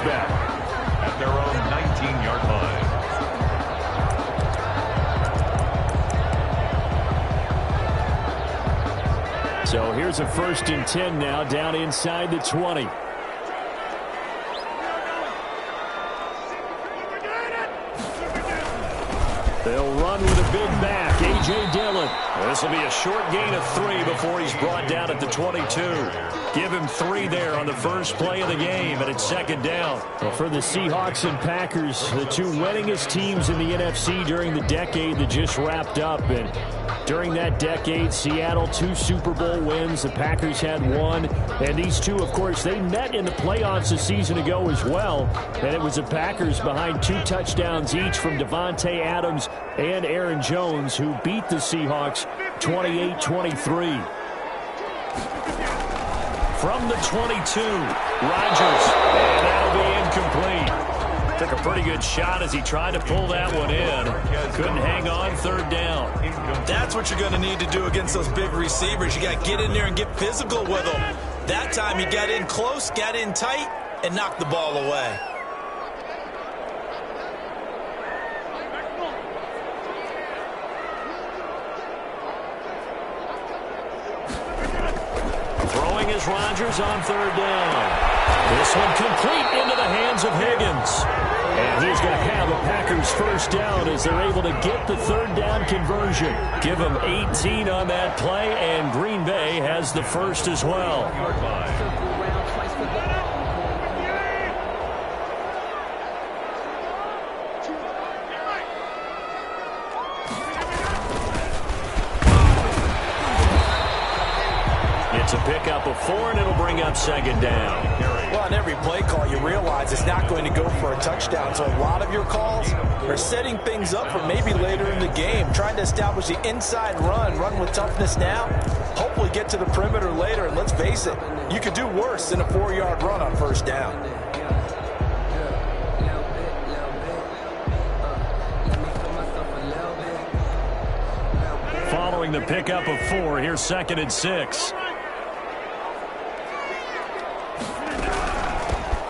back at their own 19-yard line. So here's a 1st and 10 now, down inside the 20. They'll run with a big back, A.J. Dillon. This will be a short gain of 3 before he's brought down at the 22. Give him 3 there on the first play of the game, and it's 2nd down. Well, for the Seahawks and Packers, the 2 winningest teams in the NFC during the decade that just wrapped up. And during that decade, Seattle 2 Super Bowl wins. The Packers had 1. And these 2, of course, they met in the playoffs a season ago as well. And it was the Packers behind 2 touchdowns each from Devontae Adams and Aaron Jones, who beat the Seahawks 28-23. From the 22, Rodgers, and that'll be incomplete. Took a pretty good shot as he tried to pull that one in. Couldn't hang on, 3rd down. That's what you're going to need to do against those big receivers. You got to get in there and get physical with them. That time he got in close, got in tight, and knocked the ball away. Throwing is Rodgers on 3rd down. This one complete into the hands of Higgins. And he's going to have a Packers 1st down as they're able to get the 3rd down conversion. Give them 18 on that play, and Green Bay has the 1st as well. It's a pickup of 4, and it'll bring up 2nd down. Well, on every play call, you realize it's not going to go for a touchdown. So a lot of your calls are setting things up for maybe later in the game, trying to establish the inside run with toughness now, hopefully get to the perimeter later. And let's face it, you could do worse than a 4-yard run on 1st down. Following the pickup of 4, here's 2nd and 6.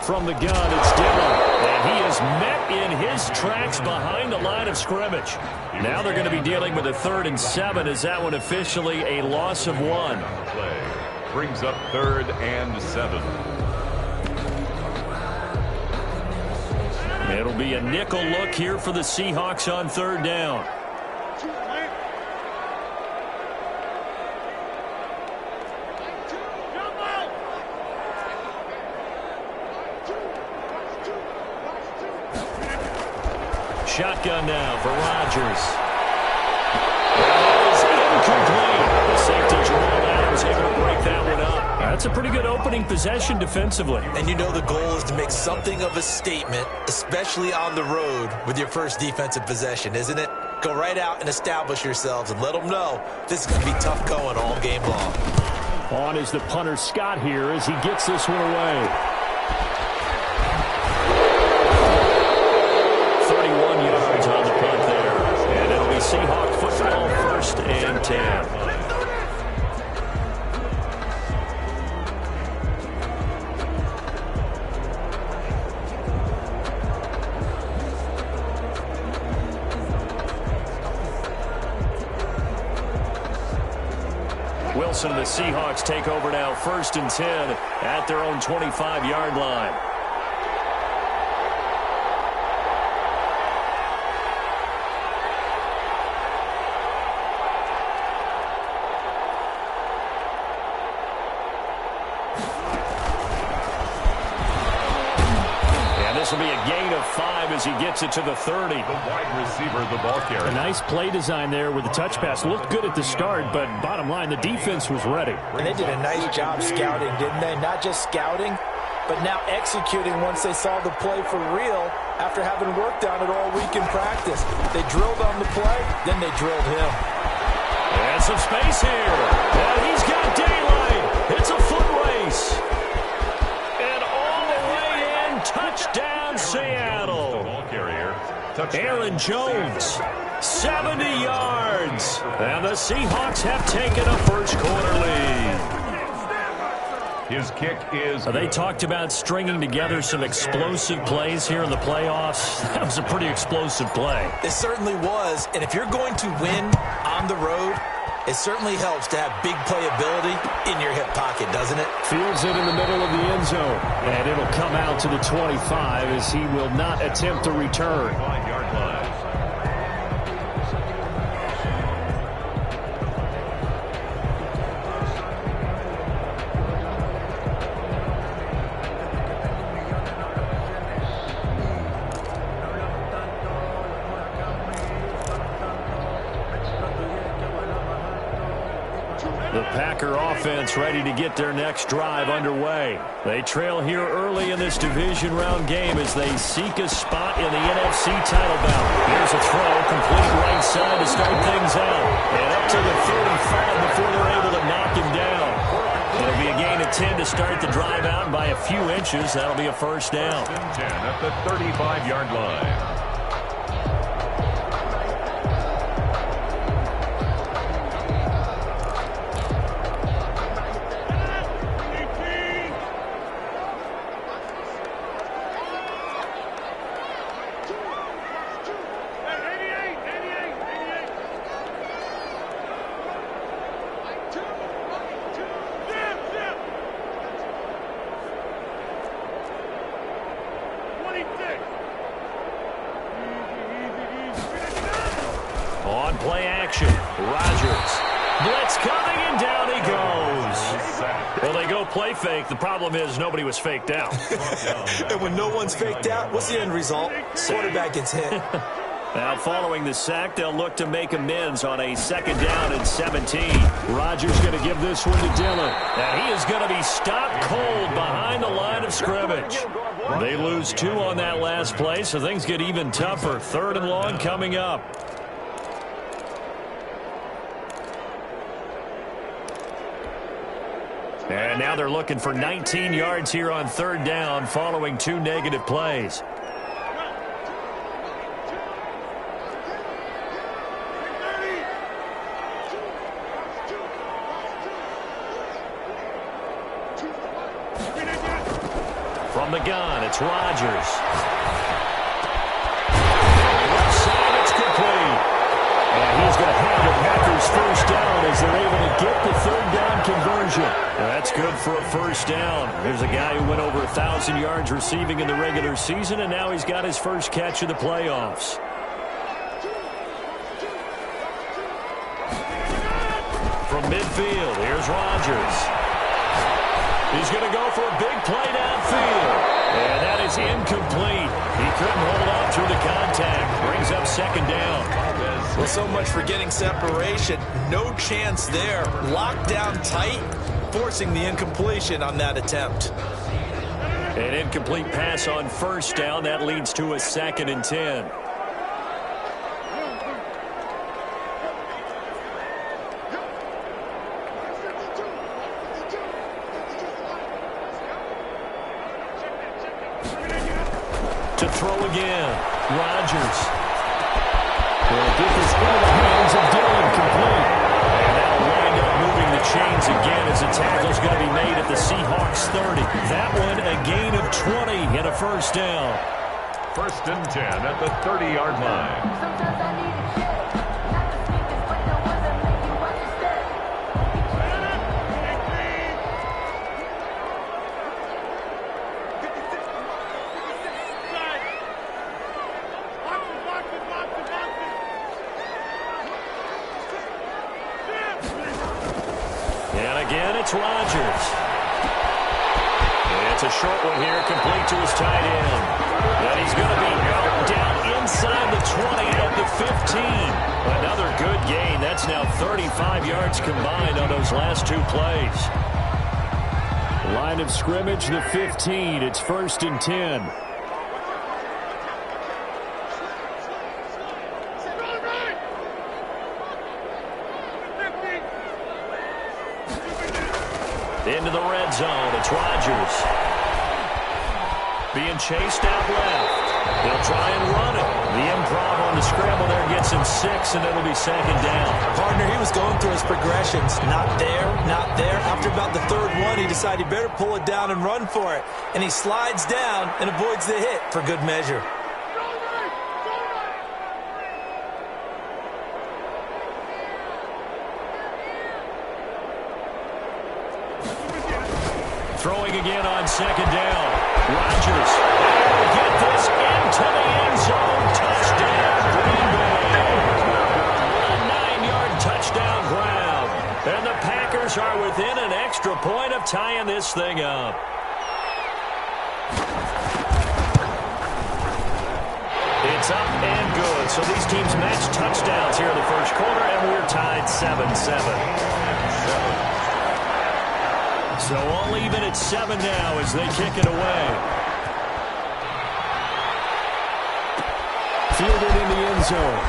From the gun, it's Dillon, and he is met in his tracks behind the line of scrimmage. Now they're going to be dealing with a 3rd and 7. Is that one officially a loss of 1? Play brings up 3rd and 7. It'll be a nickel look here for the Seahawks on 3rd down. Shotgun now for Rodgers. That is incomplete. The safety Jamal Adams able to break that one up. That's a pretty good opening possession defensively. And you know the goal is to make something of a statement, especially on the road with your first defensive possession, isn't it? Go right out and establish yourselves and let them know this is going to be tough going all game long. On is the punter Scott here as he gets this one away. 31 yards on the punt there. And it'll be Seahawk football, 1st and 10. Wilson and the Seahawks take over now, 1st and 10 at their own 25-yard line. This will be a gain of 5 as he gets it to the 30. The wide receiver, the ball carrier. A nice play design there with the touch pass. Looked good at the start, but bottom line, the defense was ready. And they did a nice job scouting, didn't they? Not just scouting, but now executing once they saw the play for real after having worked on it all week in practice. They drilled on the play, then they drilled him. And some space here. And he's got daylight. It's a foot race. And all the way in, touchdown Seattle. Aaron Jones, 70 yards. And the Seahawks have taken a first quarter lead. His kick is They talked about stringing together some explosive plays here in the playoffs. That was a pretty explosive play. It certainly was, and if you're going to win on the road, it certainly helps to have big playability in your hip pocket, doesn't it? Fields it in the middle of the end zone, and it'll come out to the 25 as he will not attempt to return. 5-yard line. The Packer offense ready to get their next drive underway. They trail here early in this division round game as they seek a spot in the NFC title bout. Here's a throw, complete right side to start things out. And up to the 35 before they're able to knock him down. It'll be a gain of 10 to start the drive out, and by a few inches, that'll be a first down. 10 at the 35-yard line. On play action, Rodgers. Blitz coming, and down he goes. Well, they go play fake. The problem is nobody was faked out. And when no one's faked out, what's the end result? Quarterback gets hit. Now, following the sack, they'll look to make amends on a 2nd down and 17. Rodgers going to give this one to Dillon. And he is going to be stopped cold behind the line of scrimmage. They lose 2 on that last play, so things get even tougher. 3rd and long coming up. And now they're looking for 19 yards here on 3rd down following 2 negative plays. From the gun, it's Rodgers. Left side, it's complete. And he's going to have the Packers first down as they're able to get the 3rd down conversion. That's good for a first down. There's a guy who went over 1,000 yards receiving in the regular season, and now he's got his first catch of the playoffs. From midfield, here's Rodgers. He's going to go for a big play downfield. And that is incomplete. He couldn't hold on through the contact. Brings up 2nd down. Well, so much for getting separation. No chance there. Locked down tight, forcing the incompletion on that attempt. An incomplete pass on 1st down. That leads to a 2nd and 10. To throw again, Rodgers. Will get this into the hands of Dillon, complete. And that'll wind up moving the chains again as the tackle's going to be made at the Seahawks 30. That one a gain of 20 and a first down. 1st and 10 at the 30-yard line. Again, it's Rodgers. It's a short one here, complete to his tight end. And he's going to be down inside the 20 at the 15. Another good gain. That's now 35 yards combined on those last 2 plays. Line of scrimmage, the 15. It's 1st and 10. Into the red zone. It's Rodgers. being chased out left. They'll try and run it. The improv on the scramble there gets him 6, and it'll be second down. Partner, he was going through his progressions. Not there, not there. After about the third one, he decided he better pull it down and run for it. And he slides down and avoids the hit for good measure. Throwing again on second down. Rodgers. They'll get this into the end zone. Touchdown, Green Bay. A 9-yard touchdown ground. And the Packers are within an extra point of tying this thing up. It's up and good. So these teams match touchdowns here in the first quarter, and we're tied 7-7. So all even at 7 now as they kick it away. Fielded in the end zone.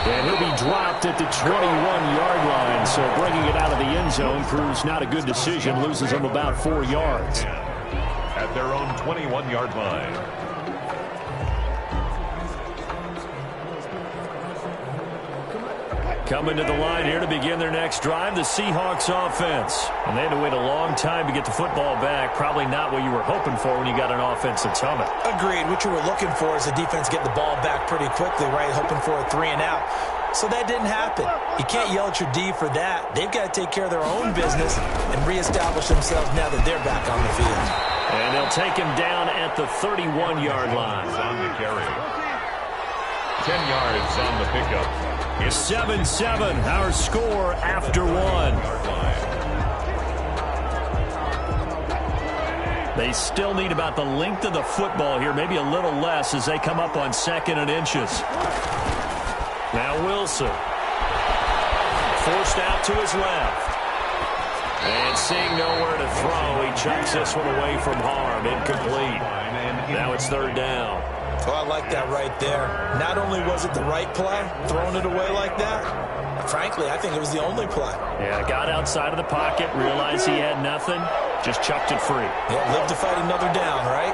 And he'll be dropped at the 21-yard line. So bringing it out of the end zone proves not a good decision. Loses them about 4 yards. At their own 21-yard line. Coming to the line here to begin their next drive, the Seahawks offense. And they had to wait a long time to get the football back. Probably not what you were hoping for when you got an offense that's humming. Agreed. What you were looking for is the defense getting the ball back pretty quickly, right? Hoping for a 3 and out. So that didn't happen. You can't yell at your D for that. They've got to take care of their own business and reestablish themselves now that they're back on the field. And they'll take him down at the 31-yard line. On the carry. 10 yards on the pickup. It's 7-7, our score after 1. They still need about the length of the football here, maybe a little less as they come up on 2nd and inches. Now Wilson. Forced out to his left. And seeing nowhere to throw, he chucks this one away from harm. Incomplete. Now it's 3rd down. Oh, I like that right there. Not only was it the right play, throwing it away like that, frankly, I think it was the only play. Yeah, got outside of the pocket, realized he had nothing, just chucked it free. Yeah, live to fight another down, right?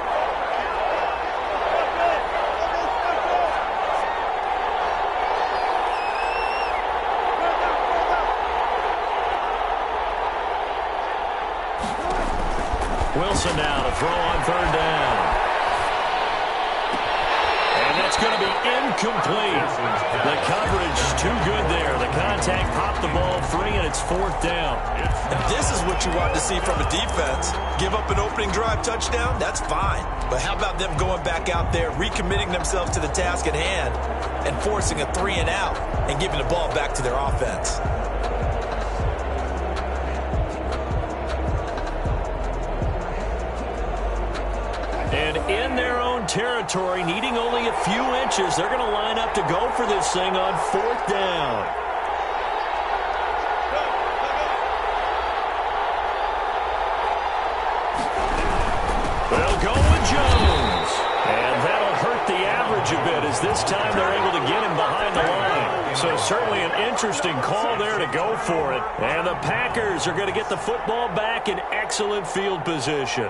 Wilson now to throw on 3rd down. It's going to be incomplete. The coverage too good there. The contact popped the ball free, and it's 4th down. And this is what you want to see from a defense. Give up an opening drive touchdown, that's fine. But how about them going back out there, recommitting themselves to the task at hand, and forcing a 3 and out, and giving the ball back to their offense? And in their own territory, needing only a few inches, they're going to line up to go for this thing on 4th down. They'll go with Jones. And that'll hurt the average a bit as this time they're able to get him behind the line. So certainly an interesting call there to go for it. And the Packers are going to get the football back in excellent field position.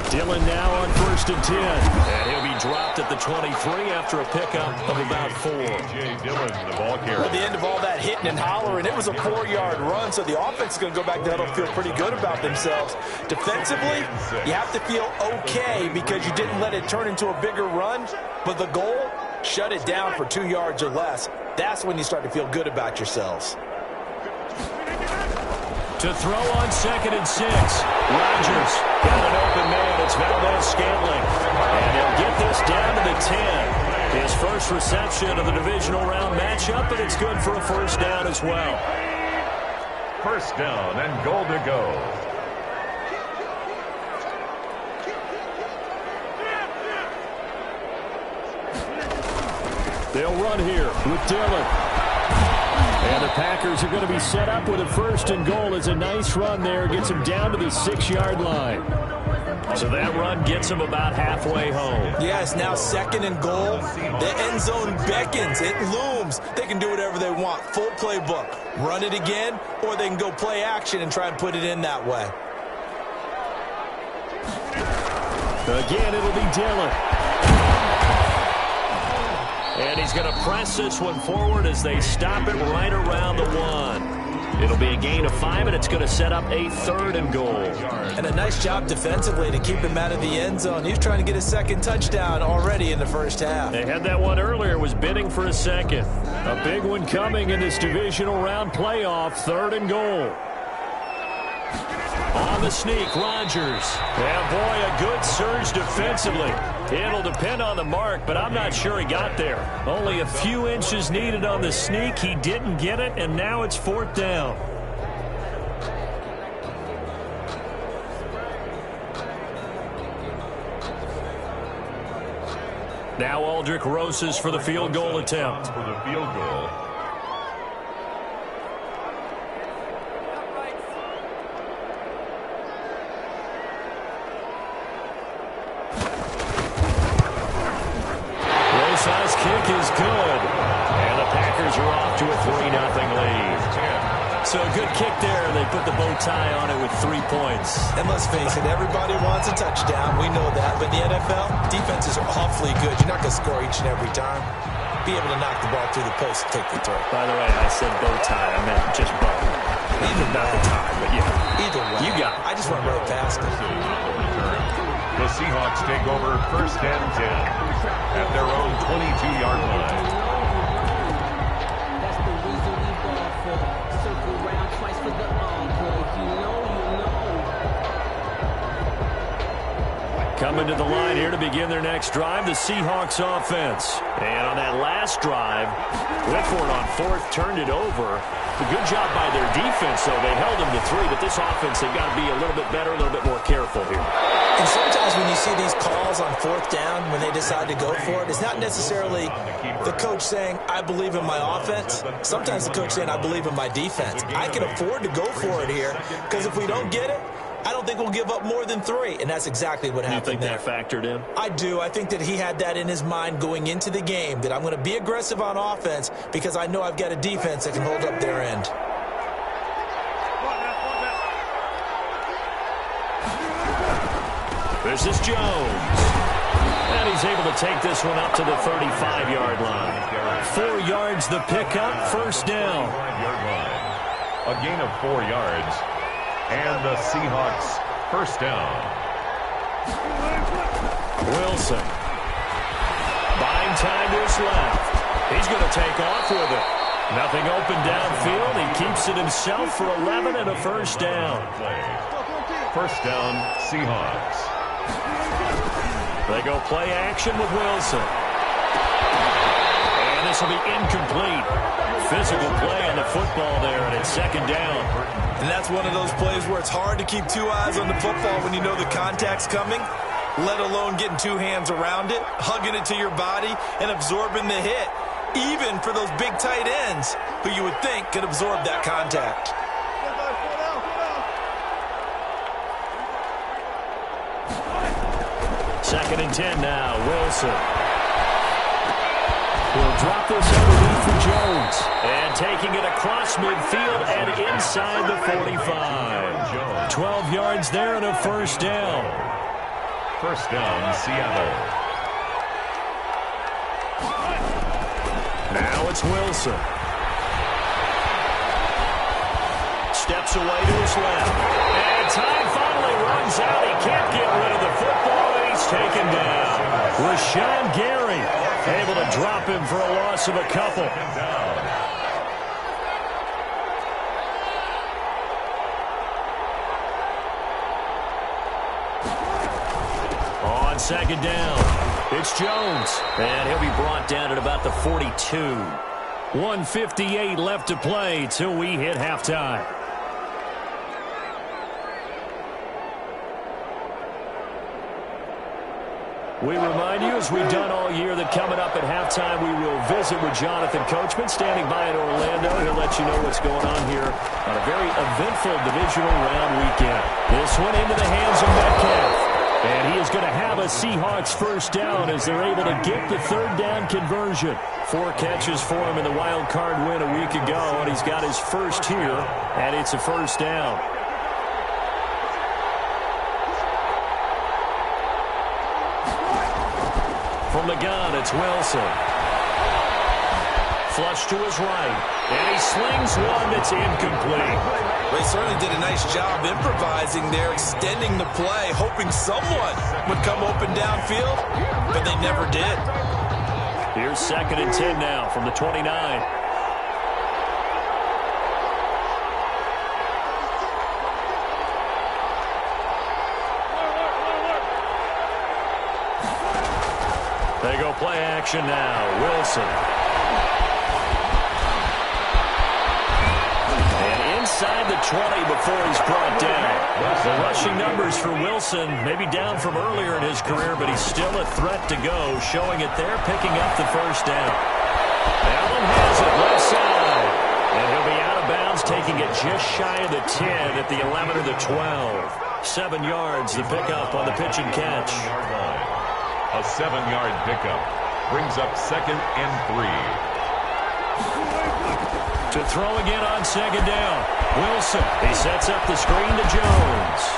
Dillon now on 1st and 10. And he'll be dropped at the 23 after a pickup of about 4. A.J. Dillon, the ball carrier. At the end of all that hitting and hollering, it was a 4-yard run, so the offense is going to go back there and feel pretty good about themselves. Defensively, you have to feel okay because you didn't let it turn into a bigger run, but the goal, shut it down for 2 yards or less. That's when you start to feel good about yourselves. To throw on 2nd and 6. Rodgers got an open man. It's Valdes-Scantling. And he'll get this down to the 10. His first reception of the divisional round matchup, and it's good for a 1st down as well. 1st down and goal to go. They'll run here with Dillon. And the Packers are going to be set up with a 1st and goal. It's a nice run there. Gets them down to the 6-yard line. So that run gets them about halfway home. Yeah, it's now 2nd and goal. The end zone beckons. It looms. They can do whatever they want. Full playbook. Run it again, or they can go play action and try and put it in that way. Again, it'll be Dillon. And he's going to press this one forward as they stop it right around the 1. It'll be a gain of 5, and it's going to set up a 3rd and goal. And a nice job defensively to keep him out of the end zone. He was trying to get a 2nd touchdown already in the first half. They had that one earlier, was bidding for a 2nd. A big one coming in this divisional round playoff, 3rd and goal. On the sneak, Rodgers. And boy, a good surge defensively. It'll depend on the mark, but I'm not sure he got there. Only a few inches needed on the sneak. He didn't get it, and now it's 4th down. Now Aldrick Rosas for the field goal attempt. For the field goal. Rosas' kick is good. And the Packers are off to a 3-0 lead. So a good kick there. They put the bow tie on it with 3 points. And let's face it, everybody wants a touchdown. We know that. But the NFL, defenses are awfully good. You're not going to score each and every time. Be able to knock the ball through the post and take the throw. By the way, I said bow tie. I meant just bow. Either not the tie, but yeah. Either way. You got it. I just went right past it. The Seahawks take over 1st and 10 at their own 22-yard line. That's the reason we ball for. Circle round twice for the encore. You know. Coming to the line here to begin their next drive, the Seahawks offense. And on that last drive, Whitford on 4th turned it over. A good job by their defense, though. They held them to 3, but this offense, they've got to be a little bit better, a little bit more careful here. And sometimes when you see these calls on 4th down, when they decide to go for it, it's not necessarily the coach saying, I believe in my offense. Sometimes the coach saying, I believe in my defense. I can afford to go for it here, because if we don't get it, I don't think we'll give up more than 3, and that's exactly what happened there. You think that factored in? I do. I think that he had that in his mind going into the game, that I'm going to be aggressive on offense because I know I've got a defense that can hold up their end. This is Jones. And he's able to take this one up to the 35-yard line. 4 yards the pickup, 1st down. A gain of 4 yards. And the Seahawks 1st down. Wilson. Buying time to his left. He's going to take off with it. Nothing open downfield. He keeps it himself for 11 and a 1st down. 1st down, Seahawks. They go play action with Wilson. And this will be incomplete. Physical play on the football there, and it's 2nd down. And that's one of those plays where it's hard to keep 2 eyes on the football when you know the contact's coming, let alone getting 2 hands around it, hugging it to your body, and absorbing the hit, even for those big tight ends who you would think could absorb that contact. Second and 10 now, Wilson. He'll drop this underneath for Jones. And taking it across midfield and inside the 45. 12 yards there and a 1st down. 1st down, Seattle. Now it's Wilson. Steps away to his left. And time finally runs out. He can't get rid of the football, and he's taken down. Rashawn Gary able to drop him for a loss of a couple. On 2nd down, it's Jones. And he'll be brought down at about the 42. 1:58 left to play till we hit halftime. We remind you, as we've done all year, that coming up at halftime, we will visit with Jonathan Coachman, standing by in Orlando. He'll let you know what's going on here on a very eventful divisional round weekend. This one into the hands of Metcalf. And he is going to have a Seahawks first down as they're able to get the third down conversion. 4 catches for him in the wild card win a week ago, and he's got his first here, and it's a first down. From the gun, it's Wilson. Flush to his right, and he slings one that's incomplete. They certainly did a nice job improvising there, extending the play, hoping someone would come open downfield, but they never did. Here's 2nd and 10 now from the 29. They go play action now. Wilson. And inside the 20 before he's brought down. The rushing numbers for Wilson maybe down from earlier in his career, but he's still a threat to go, showing it there, picking up the first down. Allen has it left side. And he'll be out of bounds, taking it just shy of the 10 at the 11 or the 12. 7 yards, the pickup on the pitch and catch. A 7-yard pickup brings up 2nd and 3. To throw again on 2nd down. Wilson, he sets up the screen to Jones.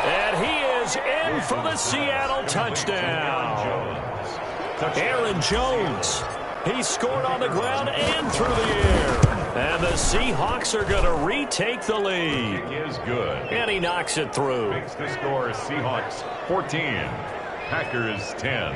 And he is in for the Seattle touchdown. Aaron Jones. He scored on the ground and through the air. And the Seahawks are going to retake the lead. He is good. And he knocks it through. Makes the score Seahawks 14. Packers 10.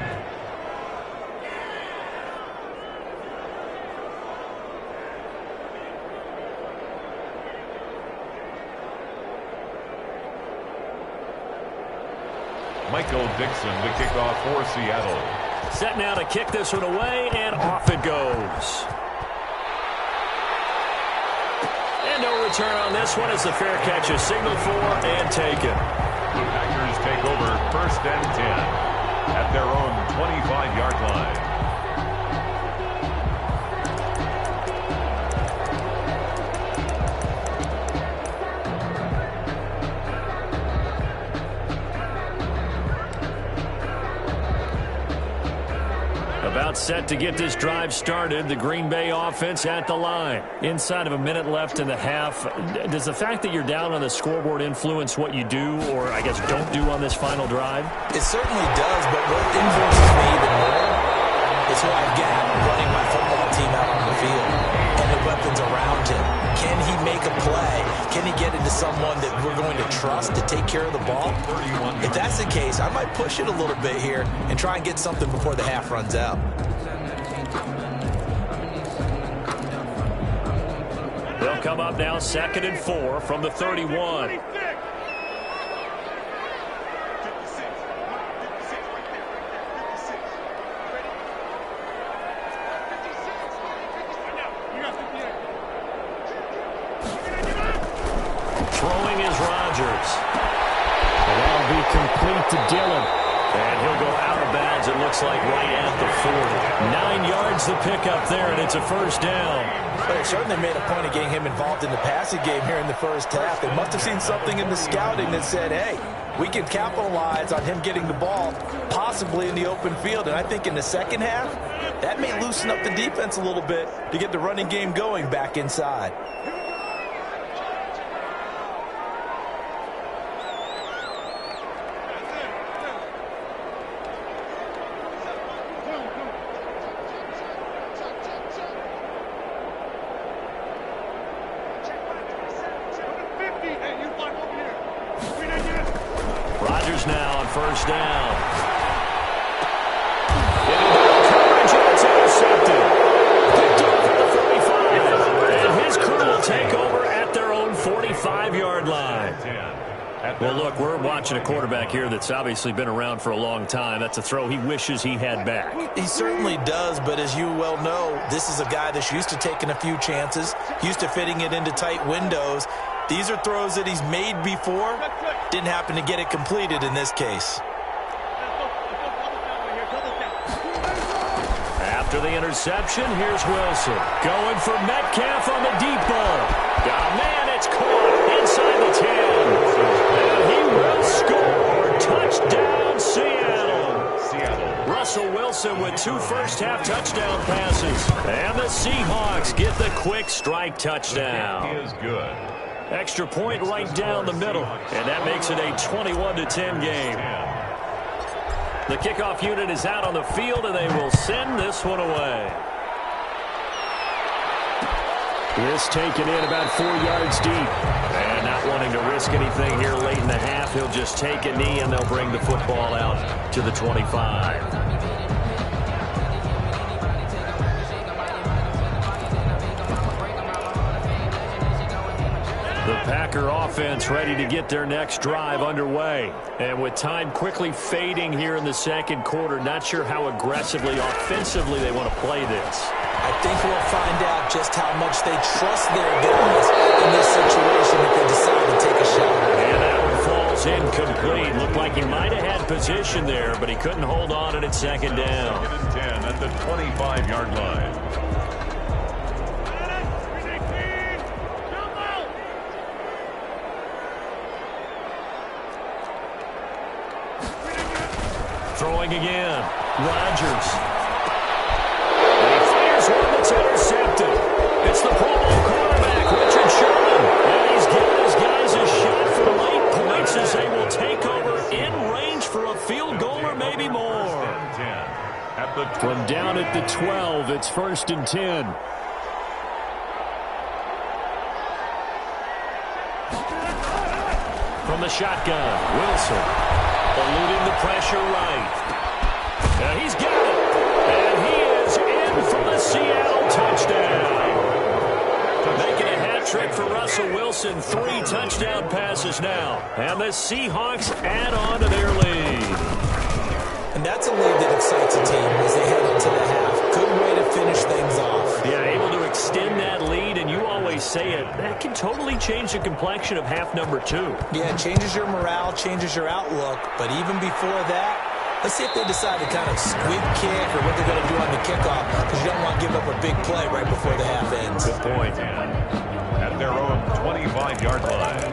Michael Dixon to kick off for Seattle. Set now to kick this one away, and off it goes. And no return on this one as the fair catch is signaled for and taken. The Packers take over 1st and 10 at their own 25-yard line. About set to get this drive started. The Green Bay offense at the line. Inside of a minute left in the half. Does the fact that you're down on the scoreboard influence what you do, or I guess don't do on this final drive? It certainly does, but what influences me even more is who I've got running my football team out on the field and the weapons around him. Can he make a play? Can he get into someone that we're going to trust to take care of the ball? If that's the case, I might push it a little bit here and try and get something before the half runs out. They'll come up now 2nd and 4 from the 31. Throwing is Rodgers. And that'll be complete to Dillon. And he'll go out of bounds, it looks like, right at the 40. 9 yards the pickup there, and it's a first down. But they certainly made a point of getting him involved in the passing game here in the first half. They must have seen something in the scouting that said, hey, we can capitalize on him getting the ball possibly in the open field. And I think in the second half, that may loosen up the defense a little bit to get the running game going back inside. Rodgers now on first down. Coverage, and it's intercepted. Picked off at the 45. And his crew will take over at their own 45-yard line. Well, look, we're watching a quarterback here that's obviously been around for a long time. That's a throw he wishes he had back. He certainly does, but as you well know, this is a guy that's used to taking a few chances, used to fitting it into tight windows. These are throws that he's made before. Didn't happen to get it completed in this case. After the interception, here's Wilson. Going for Metcalf on the deep ball. Oh, man, it's caught inside the 10. And he will score. Touchdown, Seattle. Russell Wilson with 2 first-half touchdown passes. And the Seahawks get the quick strike touchdown. He is good. Extra point right down the middle. And that makes it a 21-10 game. The kickoff unit is out on the field, and they will send this one away. This taken in about 4 yards deep. And not wanting to risk anything here late in the half, he'll just take a knee, and they'll bring the football out to the 25. The Packer offense ready to get their next drive underway. And with time quickly fading here in the second quarter, not sure how aggressively, offensively they want to play this. I think we'll find out just how much they trust their guys in this situation if they decide to take a shot. And that one falls incomplete. Looked like he might have had position there, but he couldn't hold on at second down. 2nd and 10 at the 25-yard line. Throwing again. Rodgers. And he fires one that's intercepted. It's the Pro Bowl quarterback, Richard Sherman. And he's giving his guys a shot for late points as they will take over in range for a field goal or maybe more. From down at the 12, it's 1st and 10. From the shotgun, Wilson. Eluding the pressure right. He's got it. And he is in for the Seattle touchdown. Making a hat trick for Russell Wilson. 3 touchdown passes now. And the Seahawks add on to their lead. And that's a lead that excites a team as they head into the half. Good way to finish things off. Yeah, able to extend that lead, and you always say it, that can totally change the complexion of half number 2. Yeah, it changes your morale, changes your outlook. But even before that, let's see if they decide to kind of squib kick or what they're going to do on the kickoff, because you don't want to give up a big play right before the half ends. Good point. At their own 25-yard line.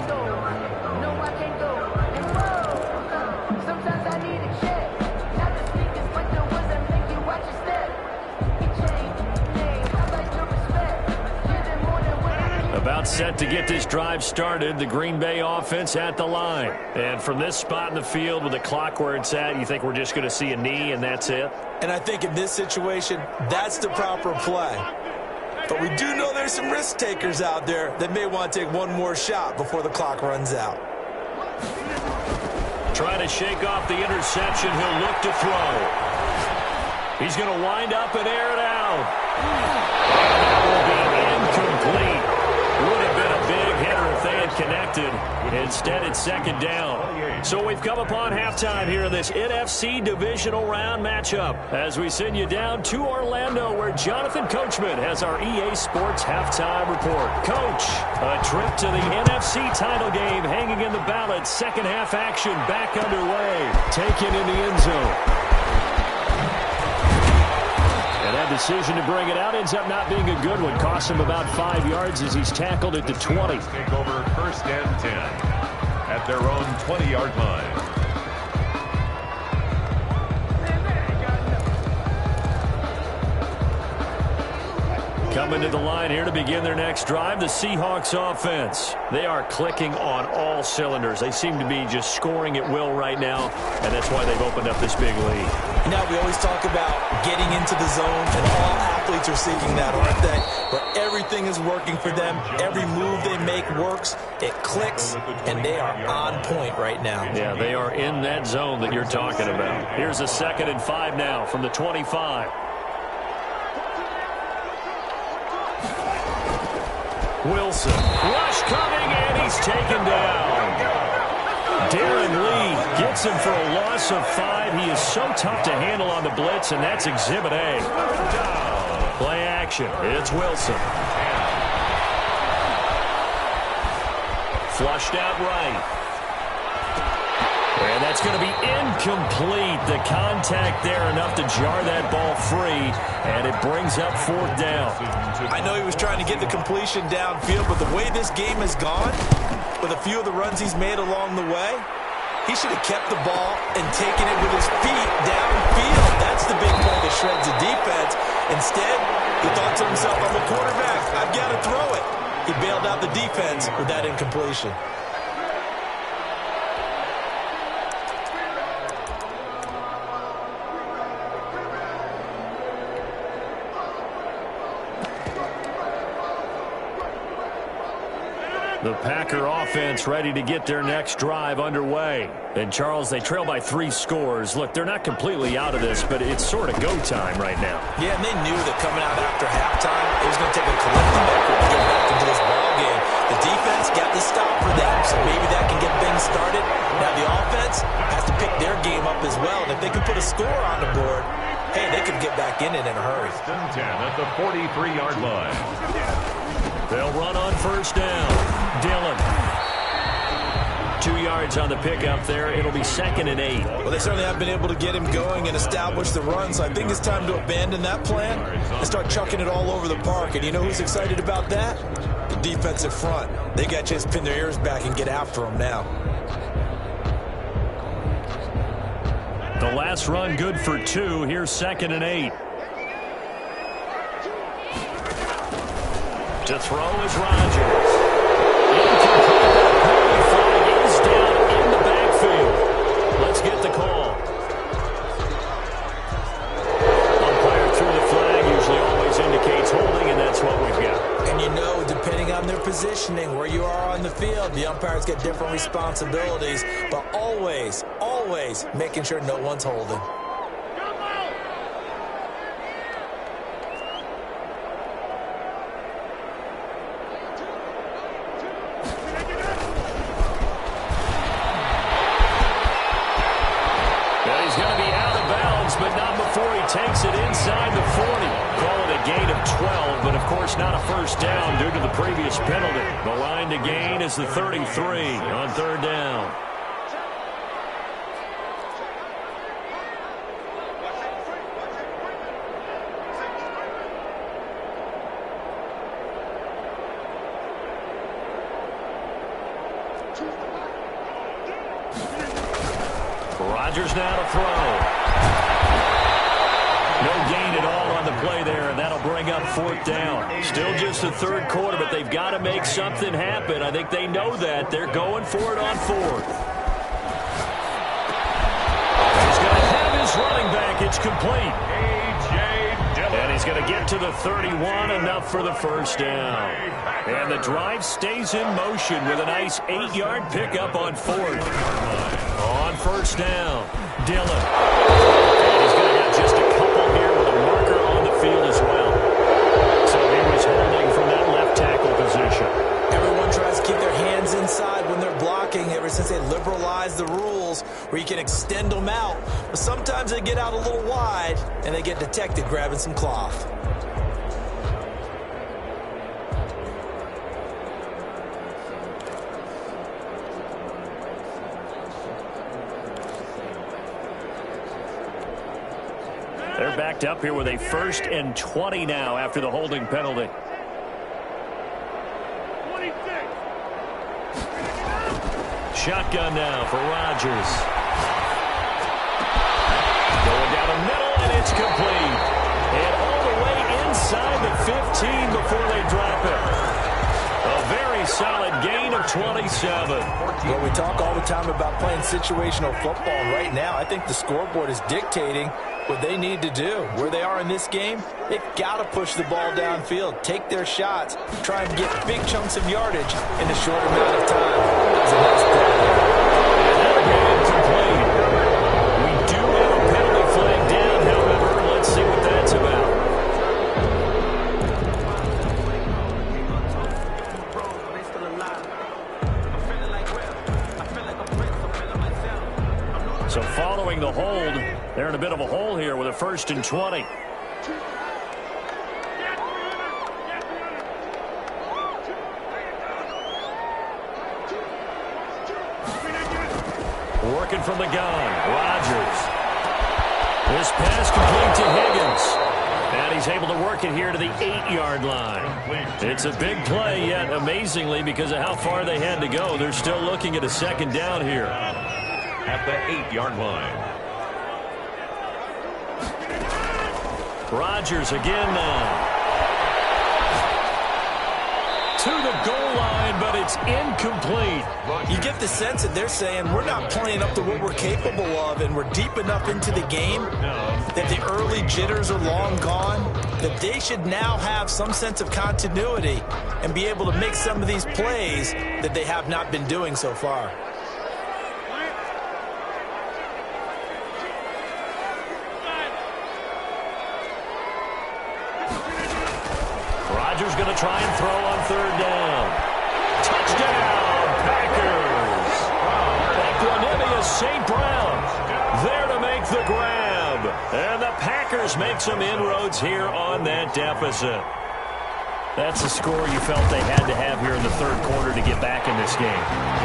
About set to get this drive started, the Green Bay offense at the line. And from this spot in the field with the clock where it's at, you think we're just going to see a knee and that's it? And I think in this situation, that's the proper play. But we do know there's some risk takers out there that may want to take one more shot before the clock runs out. Trying to shake off the interception, he'll look to throw. He's going to wind up and air it out. That will be incomplete. Would have been a big hitter if they had connected. Instead, it's 2nd down. So we've come upon halftime here in this NFC divisional round matchup as we send you down to Orlando where Jonathan Coachman has our EA Sports halftime report. Coach, a trip to the NFC title game hanging in the balance. Second half action back underway. Taken in the end zone. That decision to bring it out ends up not being a good one. Costs him about 5 yards as he's tackled at the 20. Take over 1st and 10 at their own 20-yard line. Coming to the line here to begin their next drive, the Seahawks offense. They are clicking on all cylinders. They seem to be just scoring at will right now, and that's why they've opened up this big lead. Now, we always talk about getting into the zone, and all athletes are seeking that, aren't they? Where everything is working for them. Every move they make works. It clicks, and they are on point right now. Yeah, they are in that zone that you're talking about. Here's a 2nd and 5 now from the 25. Wilson, rush coming, and he's taken down. Darren Lee gets him for a loss of 5. He is so tough to handle on the blitz, and that's Exhibit A. Play action. It's Wilson. Flushed out right. And that's going to be incomplete. The contact there enough to jar that ball free, and it brings up 4th down. I know he was trying to get the completion downfield, but the way this game has gone, with a few of the runs he's made along the way, he should have kept the ball and taken it with his feet downfield. That's the big play that shreds the defense. Instead, he thought to himself, I'm a quarterback. I've got to throw it. He bailed out the defense with that incompletion. The Packer offense ready to get their next drive underway. And, Charles, they trail by 3 scores. Look, they're not completely out of this, but it's sort of go time right now. Yeah, and they knew that coming out after halftime, it was going to take a collective effort to get back into this ball game. The defense got the stop for them, so maybe that can get things started. Now the offense has to pick their game up as well. And if they can put a score on the board, hey, they can get back in it in a hurry. 10 at the 43-yard line. They'll run on 1st down. Dillon. 2 yards on the pickup there. It'll be 2nd and 8. Well, they certainly have been able to get him going and establish the run, so I think it's time to abandon that plan and start chucking it all over the park. And you know who's excited about that? The defensive front. They got a chance to pin their ears back and get after him now. The last run good for 2. Here's 2nd and 8. To throw is Rodgers. Incomplete. Flag is down in the backfield. Let's get the call. Umpire threw the flag. Usually always indicates holding, and that's what we've got. And you know, depending on their positioning, where you are on the field, the umpires get different responsibilities, but always, always making sure no one's holding. Takes it inside the 40. Call it a gain of 12, but of course not a 1st down due to the previous penalty. The line to gain is the 33 on 3rd down. Rodgers now to throw. No gain at all on the play there, and that'll bring up 4th down. Still just the 3rd quarter, but they've got to make something happen. I think they know that. They're going for it on 4th. He's going to have his running back. It's complete. A.J. Dillon. And he's going to get to the 31, enough for the 1st down. And the drive stays in motion with a nice 8-yard pickup on 4th. On 1st down, Dillon. And he's going to have just a couple here with a marker on the field as well. So he was holding from that left tackle position. Everyone tries to keep their hands inside when they're blocking ever since they liberalized the rules where you can extend them out. But sometimes they get out a little wide and they get detected grabbing some cloth. They're backed up here with a 1st and 20 now after the holding penalty. Shotgun now for Rodgers. Going down the middle, and it's complete. And all the way inside the 15 before they drop it. A very solid gain of 27. Well, we talk all the time about playing situational football. Right now, I think the scoreboard is dictating what they need to do. Where they are in this game, they've got to push the ball downfield, take their shots, try and get big chunks of yardage in a short amount of time. That was a nice play there. Incomplete. We do have a penalty flag down, however. Let's see what that's about. So following the hold, they're in a bit of a hole here with a 1st and 20. Working from the gun. Rodgers. This pass complete to Higgins. And he's able to work it here to the 8-yard line. It's a big play, yet amazingly, because of how far they had to go, they're still looking at a second down here. At the 8-yard line. Rodgers again now. To the goal line, but it's incomplete. You get the sense that they're saying we're not playing up to what we're capable of, and we're deep enough into the game that the early jitters are long gone, that they should now have some sense of continuity and be able to make some of these plays that they have not been doing so far. Rodgers going to try and throw on third down. Touchdown, Packers. Equanimeous St. Brown there to make the grab. And the Packers make some inroads here on that deficit. That's a score you felt they had to have here in the third quarter to get back in this game.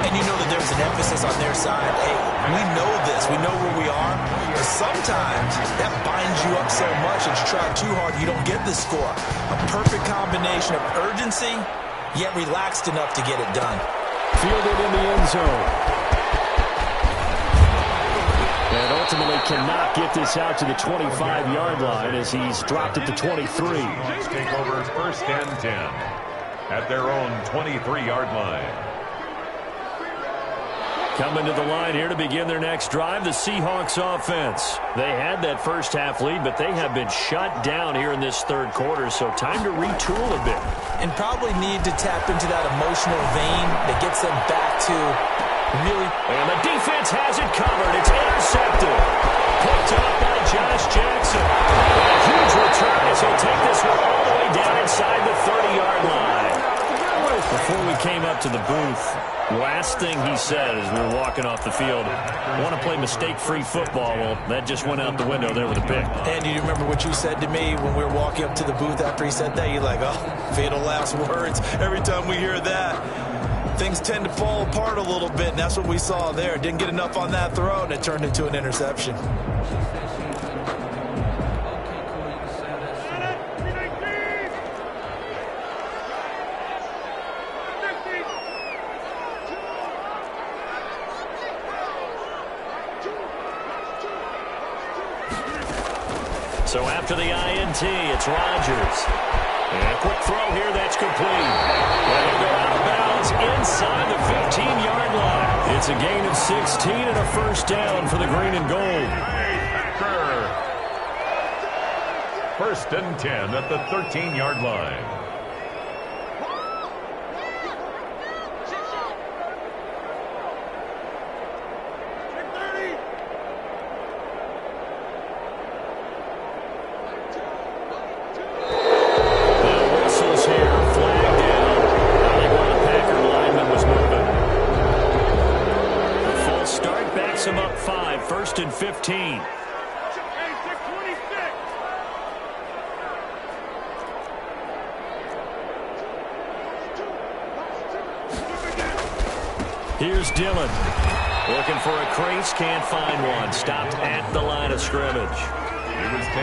And you know that there's an emphasis on their side. Hey, we know this. We know where we are. But sometimes that binds you up so much that you try too hard, you don't get the score. A perfect combination of urgency, yet relaxed enough to get it done. Fielded in the end zone. And ultimately cannot get this out to the 25-yard line as he's dropped it to 23. Let's take over first and 10 at their own 23-yard line. Coming to the line here to begin their next drive, the Seahawks offense. They had that first half lead, but they have been shut down here in this third quarter, so time to retool a bit. And probably need to tap into that emotional vein that gets them back to really. And the defense has it covered. It's intercepted. Picked up by Josh Jackson. A huge return as he'll take this one all the way down inside the 30-yard line. Before we came up to the booth, last thing he said as we were walking off the field, want to play mistake-free football. Well, that just went out the window there with a pick. And you remember what you said to me when we were walking up to the booth after he said that? You're like, oh, fatal last words. Every time we hear that, things tend to fall apart a little bit, and that's what we saw there. Didn't get enough on that throw, and it turned into an interception. So after the INT, it's Rodgers. And a quick throw here, that's complete. And he'll go out of bounds inside the 15-yard line. It's a gain of 16 and a first down for the green and gold. First and 10 at the 13-yard line. First and 15. Here's Dillon. Looking for a crease, can't find one. Stopped at the line of scrimmage.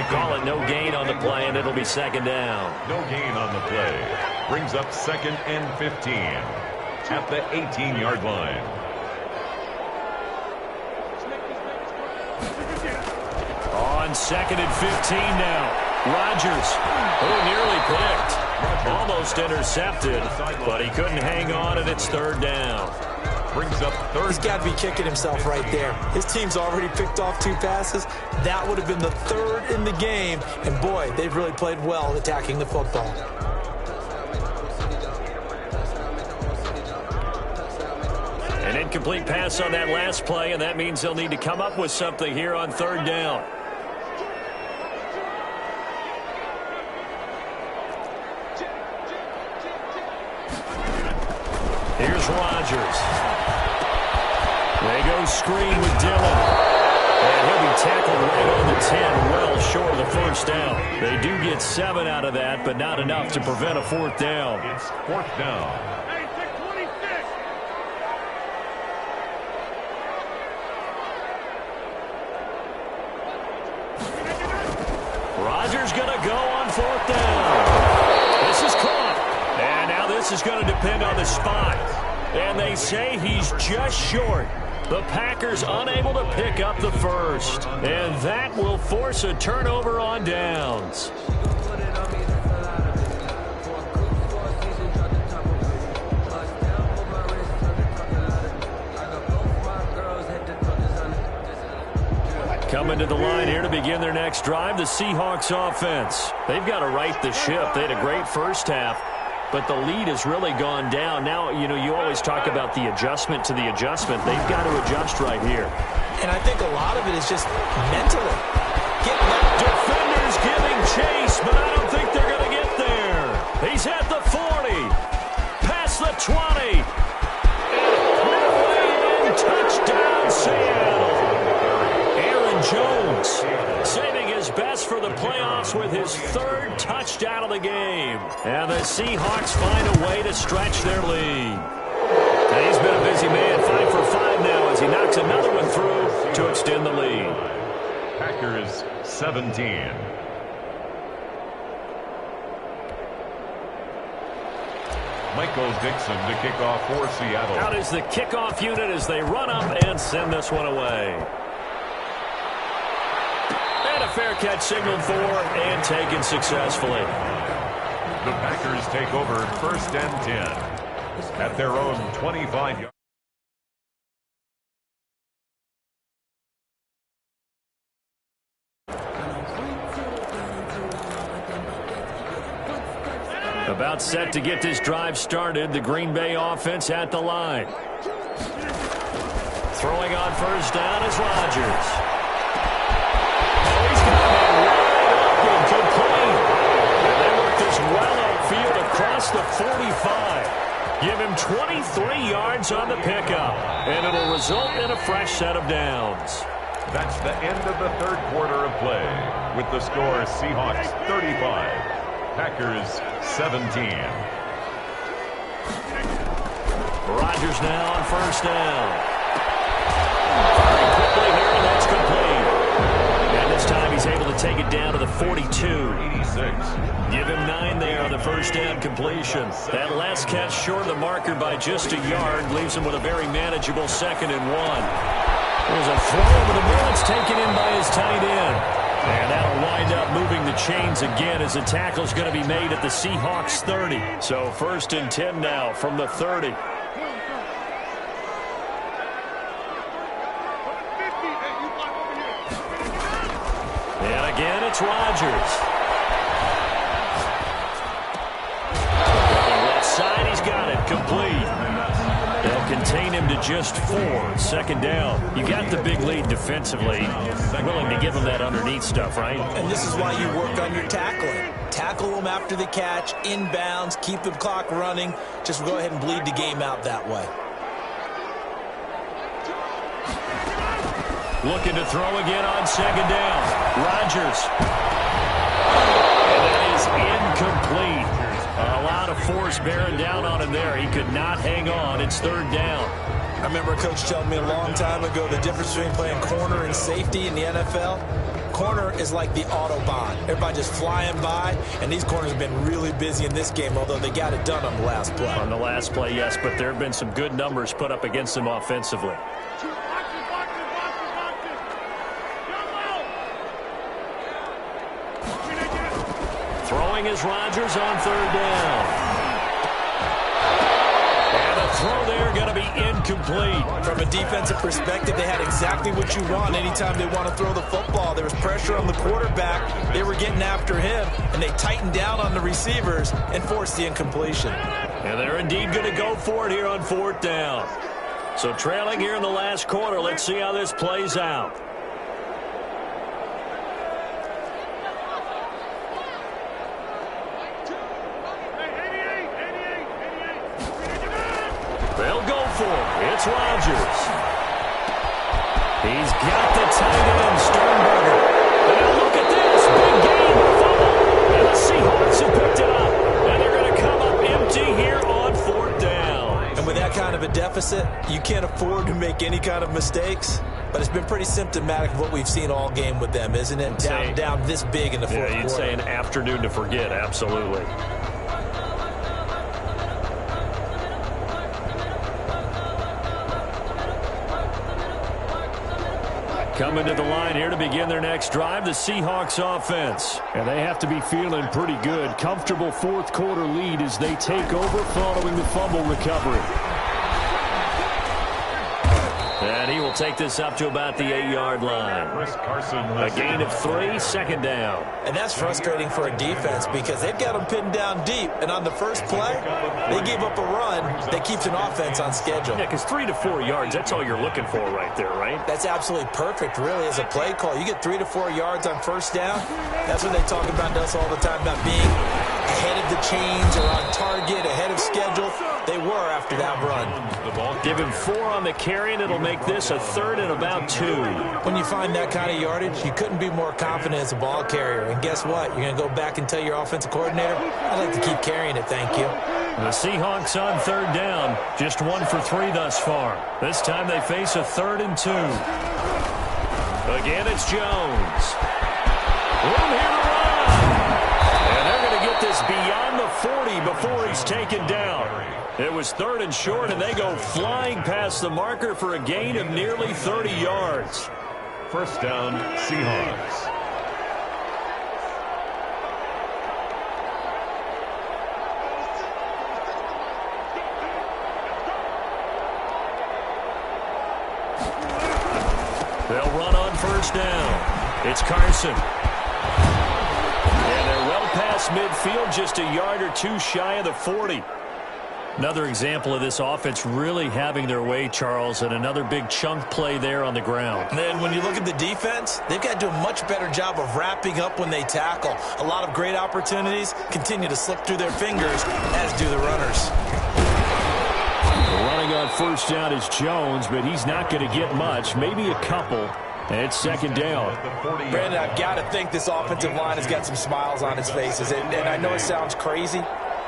Call it no gain on the play, and it'll be second down. No gain on the play. Brings up second and 15 at the 18-yard line. On second and 15 now. Rodgers, nearly picked. Almost intercepted, but he couldn't hang on, and it's third down. Brings up third. He's got to be kicking himself right there. His team's already picked off 2 passes. That would have been the third in the game. And, boy, they've really played well attacking the football. An incomplete pass on that last play, and that means they'll need to come up with something here on third down. Here's Rodgers. They go screen with Dillon. And he'll be tackled right on the 10, well short of the first down. They do get 7 out of that, but not enough to prevent a fourth down. It's fourth down. Rodgers going to go on 4th down. This is caught. And now this is going to depend on the spot. And they say he's just short. The Packers unable to pick up the first. And that will force a turnover on downs. Coming to the line here to begin their next drive, the Seahawks offense. They've got to right the ship. They had a great first half, but the lead has really gone down. Now, you always talk about the adjustment to the adjustment. They've got to adjust right here. And I think a lot of it is just mentally. Defenders giving chase, but I don't think they're going to get there. He's at the 40, past the 20, and touchdown Seattle. Jones saving his best for the playoffs with his 3rd touchdown of the game. And the Seahawks find a way to stretch their lead. And he's been a busy man, 5 for 5 now as he knocks another one through to extend the lead. Packers 17. Michael Dixon to kick off for Seattle. Out is the kickoff unit as they run up and send this one away. Fair catch signaled for and taken successfully. The Packers take over 1st and 10 at their own 25-yard. About set to get this drive started, the Green Bay offense at the line. Throwing on 1st down is Rodgers. Across the 45. Give him 23 yards on the pickup. And it'll result in a fresh set of downs. That's the end of the 3rd quarter of play. With the score Seahawks 35, Packers 17. Rodgers now on 1st down. Very quickly here, and that's complete. And this time he's able to take it down to the 42. 86. Give him 9 there on the 1st down completion. That last catch short of the marker by just a yard leaves him with a very manageable 2nd and 1. There's a throw over the middle. It's taken in by his tight end. And that'll wind up moving the chains again as the tackle's going to be made at the Seahawks 30. So 1st and 10 now from the 30. And again, it's Rodgers. Side, he's got it complete. They'll contain him to just 4. 2nd down. You got the big lead defensively. Willing to give him that underneath stuff, right? And this is why you work on your tackling. Tackle him after the catch, inbounds, keep the clock running. Just go ahead and bleed the game out that way. Looking to throw again on 2nd down. Rodgers. And that is incomplete. A lot of force bearing down on him there. He could not hang on. It's 3rd down. I remember a coach telling me a long time ago the difference between playing corner and safety in the NFL. Corner is like the Autobahn. Everybody just flying by, and these corners have been really busy in this game, although they got it done on the last play. On the last play, yes, but there have been some good numbers put up against them offensively. Throwing is Rodgers on 3rd down. And a throw there going to be incomplete. From a defensive perspective, they had exactly what you want anytime they want to throw the football. There was pressure on the quarterback. They were getting after him, and they tightened down on the receivers and forced the incompletion. And they're indeed going to go for it here on 4th down. So trailing here in the last quarter, let's see how this plays out. They'll go for it. It's Rodgers. He's got the tight end, Sternberger. And now look at this. Big game. Fumble. And the Seahawks have picked it up. And they're going to come up empty here on 4th down. And with that kind of a deficit, you can't afford to make any kind of mistakes. but it's been pretty symptomatic of what we've seen all game with them, isn't it? Down this big in the fourth quarter. You'd say an afternoon to forget, absolutely. Coming to the line here to begin their next drive, the Seahawks offense. And they have to be feeling pretty good. Comfortable fourth quarter lead as they take over following the fumble recovery. And he will take this up to about the 8-yard line. A gain of 3, second down. And that's frustrating for a defense because they've got them pinned down deep. And on the first play, they gave up a run that keeps an offense on schedule. Yeah, because 3 to 4 yards, that's all you're looking for right there, right? That's absolutely perfect, really, as a play call. You get 3 to 4 yards on first down. That's what they talk about to us all the time, about being ahead of the chains or on target, ahead of schedule. They were after that run. Give him 4 on the carry, and it'll make this a 3rd and about 2. When you find that kind of yardage, you couldn't be more confident as a ball carrier. And guess what? You're going to go back and tell your offensive coordinator, I'd like to keep carrying it, thank you. The Seahawks on 3rd down. Just 1 for 3 thus far. This time they face a 3rd and 2. Again, it's Jones. Room here to run. And they're going to get this beyond the 40 before he's taken down. It was 3rd and short, and they go flying past the marker for a gain of nearly 30 yards. First down, Seahawks. They'll run on first down. It's Carson. And they're well past midfield, just a yard or 2 shy of the 40. Another example of this offense really having their way, Charles, and another big chunk play there on the ground. And then when you look at the defense, they've got to do a much better job of wrapping up when they tackle. A lot of great opportunities continue to slip through their fingers, as do the runners. Running on first down is Jones, but he's not going to get much, maybe a couple. And it's 2nd down. Brandon, I've got to think this offensive line has got some smiles on its faces. And I know it sounds crazy,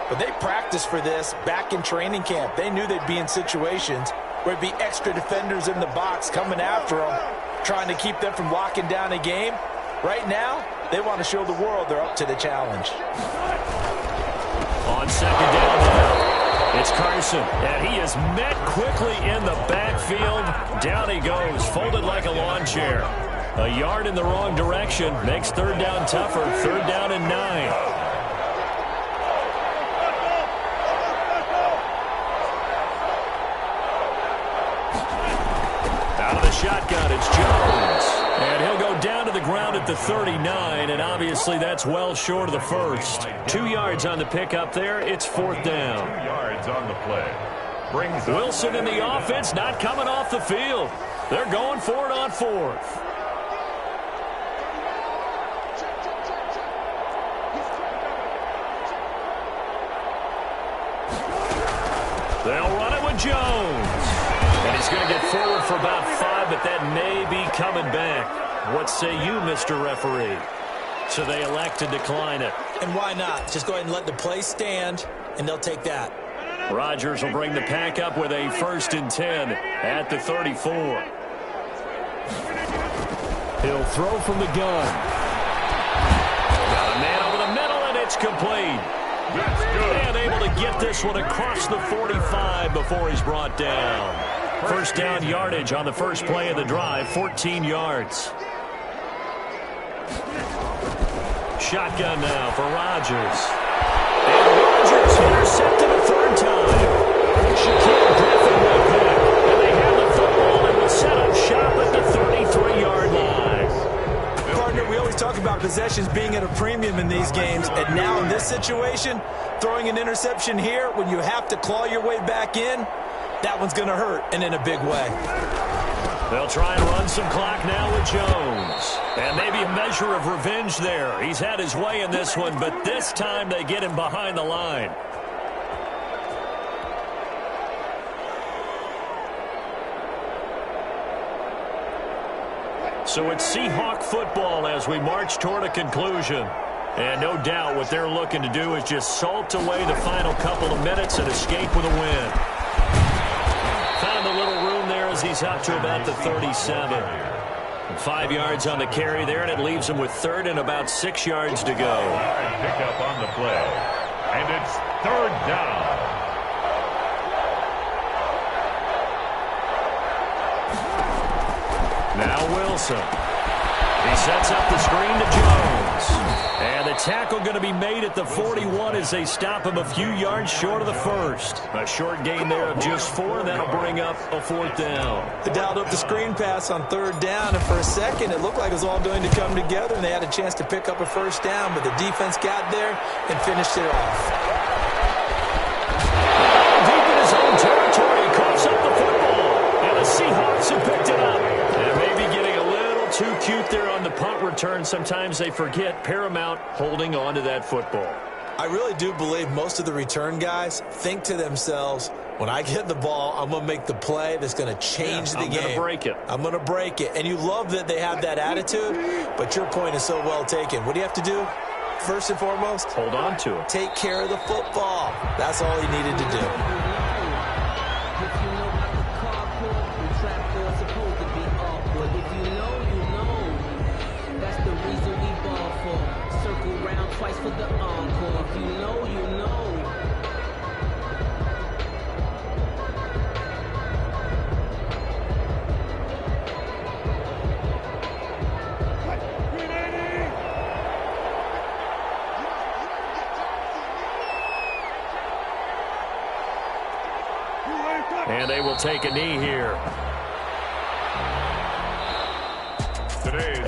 but they practiced for this back in training camp. They knew they'd be in situations where it'd be extra defenders in the box coming after them, trying to keep them from locking down a game. Right now, they want to show the world they're up to the challenge. On 2nd down now, it's Carson, and he is met quickly in the backfield. Down he goes, folded like a lawn chair. A yard in the wrong direction makes 3rd down tougher. 3rd down and 9. Shotgun, it's Jones. And he'll go down to the ground at the 39, and obviously that's well short of the first. 2 yards on the pickup there. It's 4th down. 2 yards on the play. Brings Wilson in the offense, not coming off the field. They're going for it on 4th. They'll run it with Jones. And he's going to get forward for about 5, but that may be coming back. What say you, Mr. Referee? So they elect to decline it. And why not? Just go ahead and let the play stand, and they'll take that. Rodgers will bring the pack up with a 1st and 10 at the 34. He'll throw from the gun. Got a man over the middle, and it's complete. That's good. And able to get this one across the 45 before he's brought down. First down yardage on the first play of the drive, 14 yards. Shotgun now for Rodgers. And Rodgers intercepted a 3rd time. Shaquille Griffin with that. And they have the football and will set up shop at the 33-yard line. Partner, we always talk about possessions being at a premium in these games. And now in this situation, throwing an interception here when you have to claw your way back in, that one's going to hurt, and in a big way. They'll try and run some clock now with Jones. And maybe a measure of revenge there. He's had his way in this one, but this time they get him behind the line. So it's Seahawk football as we march toward a conclusion. And no doubt what they're looking to do is just salt away the final couple of minutes and escape with a win. Found a little room there as as he's up to about the 37. 5 yards on the carry there, and it leaves him with third and about 6 yards to go. Pick up on the play, and it's third down. Now Wilson. He sets up the screen to Jones. And the tackle going to be made at the 41 as they stop him a few yards short of the first. A short gain there of just 4, and that'll bring up a 4th down. They dialed up the screen pass on 3rd down, and for a second it looked like it was all going to come together, and they had a chance to pick up a 1st down, but the defense got there and finished it off. Deep in his own territory, he coughs up the football, and the Seahawks have picked it up. And maybe getting a little too cute there on the punt return. Sometimes they forget Paramount holding on to that football. I really do believe most of the return guys think to themselves, when I get the ball, I'm going to make the play that's going to change the game. I'm going to break it. I'm going to break it. And you love that they have that attitude, but your point is so well taken. What do you have to do? First and foremost, hold on to it. Take care of the football. That's all he needed to do. Twice for the encore. If you know, you know. And they will take a knee here.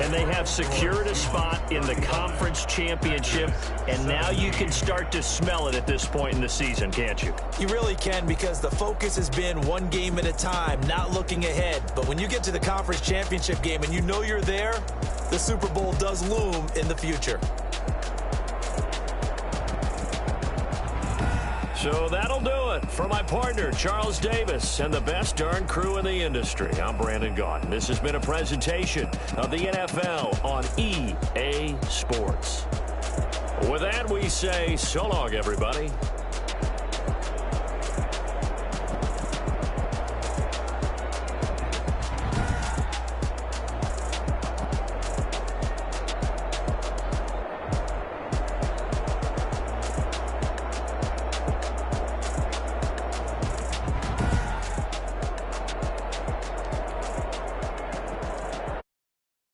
And they have secured a spot in the conference championship, and now you can start to smell it at this point in the season, can't you? You really can, because the focus has been one game at a time, not looking ahead. But when you get to the conference championship game and you know you're there, the Super Bowl does loom in the future. So that'll do it for my partner, Charles Davis, and the best darn crew in the industry. I'm Brandon Gaudin. This has been a presentation of the NFL on EA Sports. With that, we say so long, everybody.